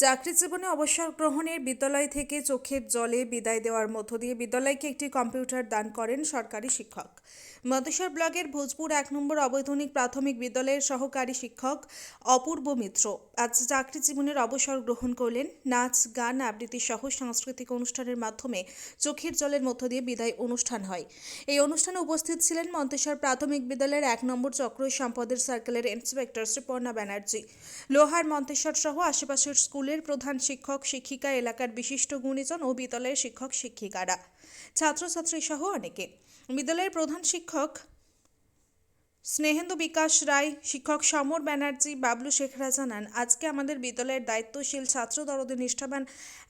চাকরি জীবনে অবসর গ্রহণের বিদ্যালয় থেকে চোখের জলে বিদায় দেওয়ার মধ্য দিয়ে বিদ্যালয়কে একটি কম্পিউটার দান করেন সরকারি শিক্ষক। মন্তেশ্বর ব্লকের ভোজপুর ১ নম্বর অবৈতনিক প্রাথমিক বিদ্যালয়ের সহকারী শিক্ষক অপূর্ব মিত্র আজ চাকরি জীবনের অবসর গ্রহণ করলেন। নাচ, গান, আবৃত্তি সহ সাংস্কৃতিক অনুষ্ঠানের মাধ্যমে চোখের জলের মধ্য দিয়ে বিদায় অনুষ্ঠান হয়। এই অনুষ্ঠানে উপস্থিত ছিলেন মন্তেশ্বর প্রাথমিক বিদ্যালয়ের ১ নম্বর চক্র সম্পদের সার্কেলের ইন্সপেক্টর শ্রীপর্ণা ব্যানার্জি, লোহার মন্তেশ্বর সহ আশেপাশের স্কুলের প্রধান শিক্ষক শিক্ষিকা, এলাকার বিশিষ্ট গুণীজন ও বিদ্যালয়ের শিক্ষক শিক্ষিকারা, ছাত্রছাত্রী সহ অনেকে। বিদ্যালয়ের প্রধান শিক্ষক স্নেহেন্দু বিকাশ রায়, শিক্ষক সমর ব্যানার্জি, বাবলু শেখরা জানান, আজকে আমাদের বিদ্যালয়ের দায়িত্বশীল ছাত্র দরদে নিষ্ঠাবান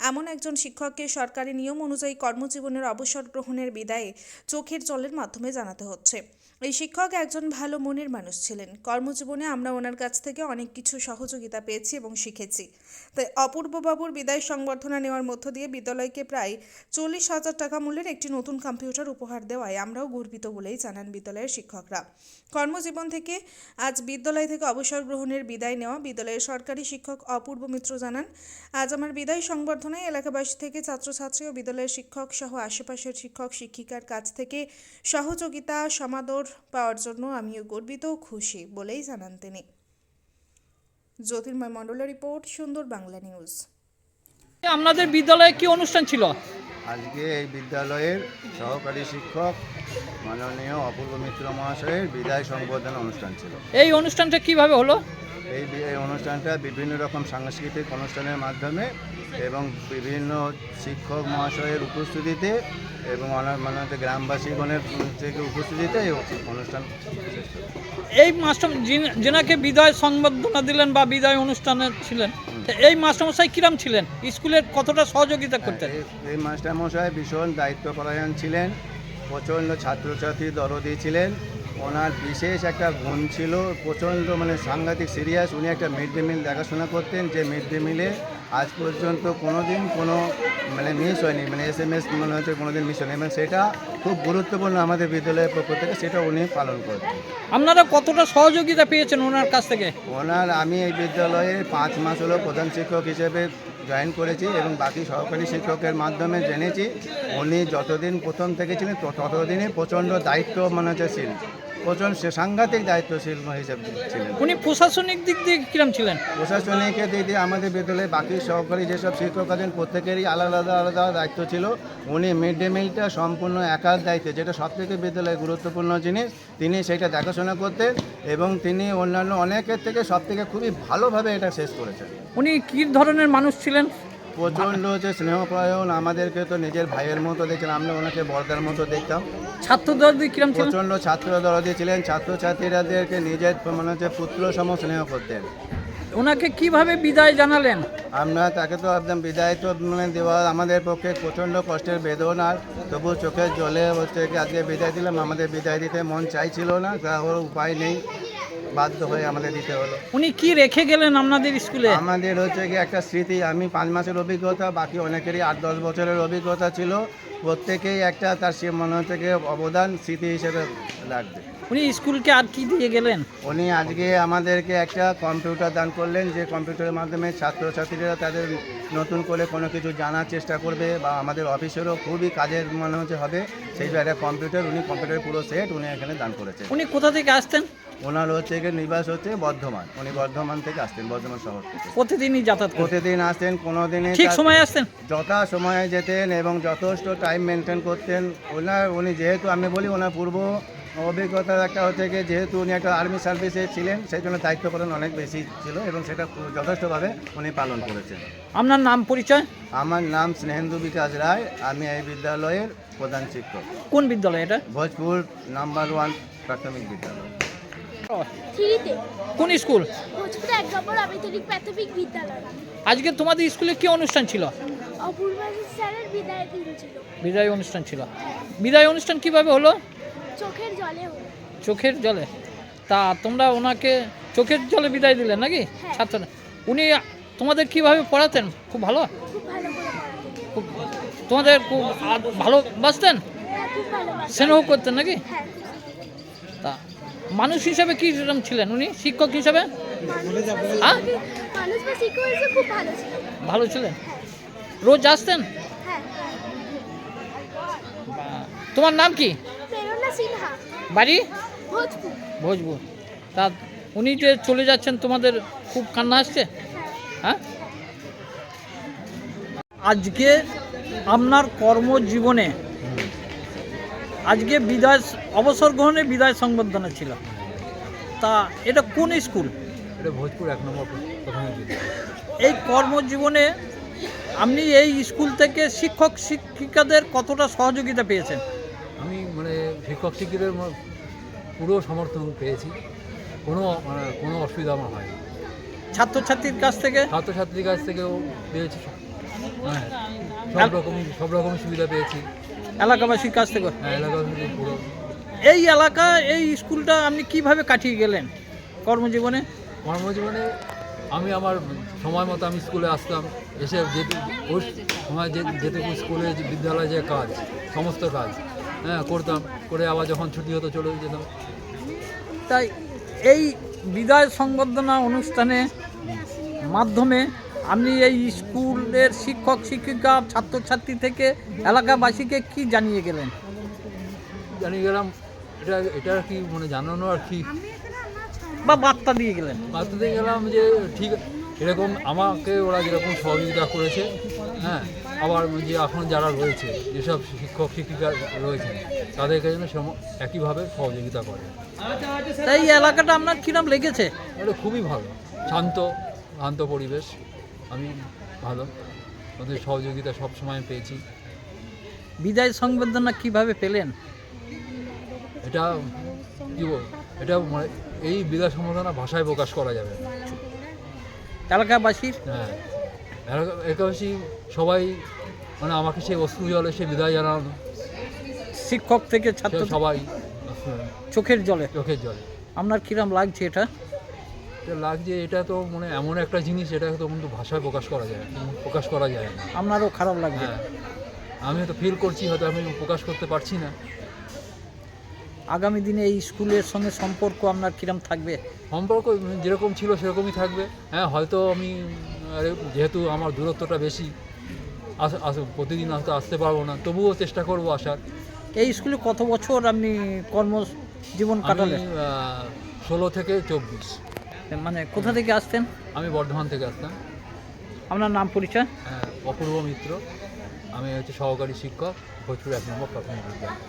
এমন একজন শিক্ষককে সরকারি নিয়ম অনুযায়ী কর্মজীবনের অবসর গ্রহণের বিদায়ে চোখের জলের মাধ্যমে জানাতে হচ্ছে। এই শিক্ষক একজন ভালো মনের মানুষ ছিলেন। কর্মজীবনে আমরা ওনার কাছ থেকে অনেক কিছু সহযোগিতা পেয়েছি এবং শিখেছি। তাই অপূর্ববাবুর বিদায় সংবর্ধনা নেওয়ার মধ্য দিয়ে বিদ্যালয়কে প্রায় ৪০,০০০ টাকা মূল্যের একটি নতুন কম্পিউটার উপহার দেওয়ায় আমরাও গর্বিত বলেই জানান বিদ্যালয়ের শিক্ষকরা। কর্মজীবন থেকে আজ বিদ্যালয় থেকে অবসর গ্রহণের বিদায় নেওয়া বিদ্যালয়ের সরকারি শিক্ষক অপূর্ব মিত্র জানান, আজ আমার বিদায় সংবর্ধনায় এলাকাবাসী থেকে ছাত্রছাত্রী ও বিদ্যালয়ের শিক্ষক সহ আশেপাশের শিক্ষক শিক্ষিকার কাছ থেকে সহযোগিতা সমাদর পাওয়ার জন্য আমিও গর্বিত ও খুশি বলেই জানান তিনি। জ্যোতির্ময় মণ্ডলের রিপোর্ট, সুন্দর বাংলা নিউজ। আপনাদের বিদ্যালয়ে কি অনুষ্ঠান ছিল? আজকে এই বিদ্যালয়ের সহকারী শিক্ষক মাননীয় অপূর্ব মিত্র মহাশয়ের বিদায় সংবর্ধনা অনুষ্ঠান ছিল। এই অনুষ্ঠানটা কিভাবে হলো? এই অনুষ্ঠানটা বিভিন্ন রকম সাংস্কৃতিক অনুষ্ঠানের মাধ্যমে এবং বিভিন্ন শিক্ষক মহাশয়ের উপস্থিতিতে এবং মাননীয় গ্রামবাসীগণের থেকে উপস্থিতিতে এই অনুষ্ঠান শেষ হলো। এই মাস্টার যেনাকে বিদায় সংবর্ধনা দিলেন বা বিদায় অনুষ্ঠানে ছিলেন, এই মাস্টারমশাই কিরাম ছিলেন? স্কুলের কতটা সহযোগিতা করতেন? এই মাস্টারমশাই ভীষণ দায়িত্বপরায়ণ ছিলেন, প্রচণ্ড ছাত্রছাত্রী দরদি ছিলেন। ওনার বিশেষ একটা গুণ ছিল, প্রচণ্ড সাংঘাতিক সিরিয়াস। উনি একটা মিড ডে মিল দেখাশোনা করতেন, যে মিড ডে মিলে আজ পর্যন্ত কোনো দিন কোনো মিস হয়নি, SMS হচ্ছে কোনো দিন মিস হয়নি, এবং সেটা খুব গুরুত্বপূর্ণ আমাদের বিদ্যালয়ের পক্ষ থেকে, সেটা উনি পালন করতেন। আপনারা কতটা সহযোগিতা পেয়েছেন ওনার কাছ থেকে? আমি এই বিদ্যালয়ে 5 মাস হলো প্রধান শিক্ষক হিসেবে জয়েন করেছি এবং বাকি সহকারী শিক্ষকের মাধ্যমে জেনেছি উনি যতদিন প্রথম থেকে ছিলেন ততদিনই প্রচণ্ড দায়িত্বশীল, প্রচণ্ড সাংঘাতিক দায়িত্বশীল হিসেবে ছিলেন। উনি প্রশাসনিক দিক দিয়ে কিরম ছিলেন? প্রশাসনিক দিক দিয়ে আমাদের বিদ্যালয়ে বাকি সহকারী যেসব শিক্ষক আছেন প্রত্যেকেরই আলাদা আলাদা দায়িত্ব ছিল। উনি মিড ডে মিলটা সম্পূর্ণ একার দায়িত্বে, যেটা সবথেকে বিদ্যালয়ে গুরুত্বপূর্ণ জিনিস, তিনি সেইটা দেখাশোনা করতেন এবং তিনি অন্যান্য অনেকের থেকে সবথেকে খুবই ভালোভাবে এটা শেষ করেছেন। উনি কী ধরনের মানুষ ছিলেন? প্রচণ্ড স্নেহপ্রায়ণ, আমাদেরকে তো নিজের ভাইয়ের মতো দেখছেন, আমরা ওনাকে বর্দার মতো দেখতাম। ছাত্রদলদি কিরম ছিলেন? প্রচণ্ড ছাত্র দরদি ছিলেন, ছাত্রছাত্রীরাদেরকে নিজের পুত্র সম স্নেহ করতেন। ওনাকে কিভাবে বিদায় জানালেন? আমরা তাকে তো একদম বিদায় তো দেওয়া আমাদের পক্ষে প্রচণ্ড কষ্টের বেদনার, তবু চোখের জলে আজকে বিদায় দিলাম। আমাদের বিদায় দিতে মন চাইছিল না, তার উপায় নেই, বাধ্য হয়ে আমাদের দিতে হলো। উনি কি রেখে গেলেন আপনাদের স্কুলে? আমাদের একটা স্মৃতি। আমি 5 মাসের অভিজ্ঞতা, বাকি অনেকেরই 8-10 বছরের অভিজ্ঞতা ছিল। প্রত্যেকেই একটা তার অবদান স্মৃতি হিসেবে লাগবে। উনি স্কুলকে আর কি দিয়ে গেলেন? উনি আজকে আমাদেরকে একটা কম্পিউটার দান করলেন, যে কম্পিউটারের মাধ্যমে ছাত্রছাত্রীরা তাদের নতুন করে কোনো কিছু জানার চেষ্টা করবে বা আমাদের অফিসেরও খুবই কাজের হবে। সেই একটা কম্পিউটার, উনি কম্পিউটারের পুরো সেট উনি এখানে দান করেছেন। উনি কোথা থেকে আসতেন? ওনার নিবাস বর্ধমান। উনি বর্ধমান থেকে আসতেন, বর্ধমান শহর থেকে। প্রতিদিনই যাতায়াত করতেন? প্রতিদিন আসতেন, কোনো দিনে ঠিক সময় আসতেন? যথা সময়ে যেতেন এবং যথেষ্ট টাইম মেনটেন করতেন। উনি যেহেতু আমি বলি ওনার পূর্ব অভিজ্ঞতা একটা যেহেতু উনি একটা আর্মি সার্ভিসে ছিলেন, সেই জন্য দায়িত্ব পালন অনেক বেশি ছিল এবং সেটা যথেষ্টভাবে উনি পালন করেছেন। আপনার নাম পরিচয়? আমার নাম স্নেহেন্দু বিকাশ রায়, আমি এই বিদ্যালয়ের প্রধান শিক্ষক। কোন বিদ্যালয় এটা? ভোজপুর নাম্বার 1 প্রাথমিক বিদ্যালয়। কোন স্কুল? ভোজপুর 1 নম্বর অবৈতনিক প্রাথমিক বিদ্যালয়। আজকে তোমাদের স্কুলে কি অনুষ্ঠান ছিল? অপূর্ব স্যারের বিদায় দিন ছিল। বিদায় অনুষ্ঠান ছিল। বিদায় অনুষ্ঠান কিভাবে হলো? চোখের জলে হলো। চোখের জলে? তা তোমরা ওনাকে চোখের জলে বিদায় দিলেন নাকি? হ্যাঁ। ছাত্ররা উনি তোমাদের কিভাবে পড়াতেন? খুব ভালো? খুব ভালো করে পড়াতেন। খুব তোমাদের খুব ভালোবাসতেন? হ্যাঁ, খুব ভালোবাসতেন। স্নেহ করতেন নাকি? হ্যাঁ। তা মানুষ হিসাবে কী ছিলেন উনি? শিক্ষক হিসাবে? হ্যাঁ মানুষ বা সিকিউরিটি খুব ভালো ছিল। ভালো ছিলেন, রোজ আসতেন? হ্যাঁ, তোমার নাম কি? প্রেরণা সিনহা, বাড়ি? ভোজপুর। ভোজপুর। তা উনি যে চলে যাচ্ছেন তোমাদের খুব কান্না আসছে? হ্যাঁ। আজকে আপনার কর্মজীবনে আজকে বিদায় অবসর গ্রহণে বিদায় সংবর্ধনা ছিল, তা এটা কোন স্কুল? এটা ভোজপুর 1 নম্বর প্রাথমিক বিদ্যালয়। এই কর্মজীবনে আপনি এই স্কুল থেকে শিক্ষক শিক্ষিকাদের কতটা সহযোগিতা পেয়েছেন? আমি মানে শিক্ষক শিক্ষিকাদের পুরো সমর্থন পেয়েছি, কোনো অসুবিধা আমার হয়নি। ছাত্রছাত্রীর কাছ থেকে? ছাত্রছাত্রীর কাছ থেকেও পেয়েছি, হ্যাঁ সব রকমের সুবিধা পেয়েছি। এলাকাবাসীর কাছ থেকে? হ্যাঁ, এলাকার পুরো। এই এলাকা এই স্কুলটা আপনি কিভাবে কাটিয়ে গেলেন কর্মজীবনে? কর্মজীবনে আমি আমার সময় মতো আমি স্কুলে আসতাম, এসে ওই সময় যেটুকু স্কুলে বিদ্যালয়ে যে কাজ, সমস্ত কাজ হ্যাঁ করতাম, করে আবার যখন ছুটি হতো চলে যেতাম। তাই এই বিদায় সংবর্ধনা অনুষ্ঠানের মাধ্যমে আপনি এই স্কুলের শিক্ষক শিক্ষিকা ছাত্রছাত্রী থেকে এলাকাবাসীকে কি জানিয়ে গেলেন? জানিয়ে গেলাম এটা কি মানে জানানো আর কি, বা বার্তা দিয়ে গেলেন? বার্তা দিয়ে গেলাম যে ঠিক এরকম আমাকে ওরা যেরকম সহযোগিতা করেছে, হ্যাঁ আবার যে এখন যারা রয়েছে যেসব শিক্ষক শিক্ষিকা রয়েছেন তাদেরকে যেন একইভাবে সহযোগিতা করে। তাই এই এলাকাটা আপনার কিরম লেগেছে? এটা খুবই ভালো, শান্ত পরিবেশ, আমি ভালো, ওদের সহযোগিতা সব সময় পেয়েছি। বিদায় সংবর্ধনা কিভাবে পেলেন? এটা কি এটা মানে এই বিদায় সম্বোধনা ভাষায় প্রকাশ করা যাবে না। এলাকাবাসীর? হ্যাঁ, এলাকাবাসী সবাই মানে আমাকে সেই অশ্রু জলে সে বিদায় জানানো, শিক্ষক থেকে ছাত্র সবাই চোখের জলে? চোখের জলে। আপনার কিরম লাগছে এটা? এটা লাগছে, এটা তো মানে এমন একটা জিনিস, এটা তো কিন্তু ভাষায় প্রকাশ করা যায় না। আপনারও খারাপ লাগছে? হ্যাঁ, আমি হয়তো ফিল করছি, হয়তো আমি প্রকাশ করতে পারছি না। আগামী দিনে এই স্কুলের সঙ্গে সম্পর্ক আপনার কিরম থাকবে? সম্পর্ক যেরকম ছিল সেরকমই থাকবে। হ্যাঁ, হয়তো আমি যেহেতু আমার দূরত্বটা বেশি, প্রতিদিন হয়তো আসতে পারবো না, তবুও চেষ্টা করব আসার। এই স্কুলে কত বছর আপনি কর্মজীবন কাটালেন? 16 থেকে 24। মানে কোথা থেকে আসতেন? আমি বর্ধমান থেকে আসতাম। আপনার নাম পরিচয়? অপূর্ব মিত্র, আমি হচ্ছে সহকারী শিক্ষক, ভোজপুর 1 নম্বর প্রাথমিক বিদ্যালয়।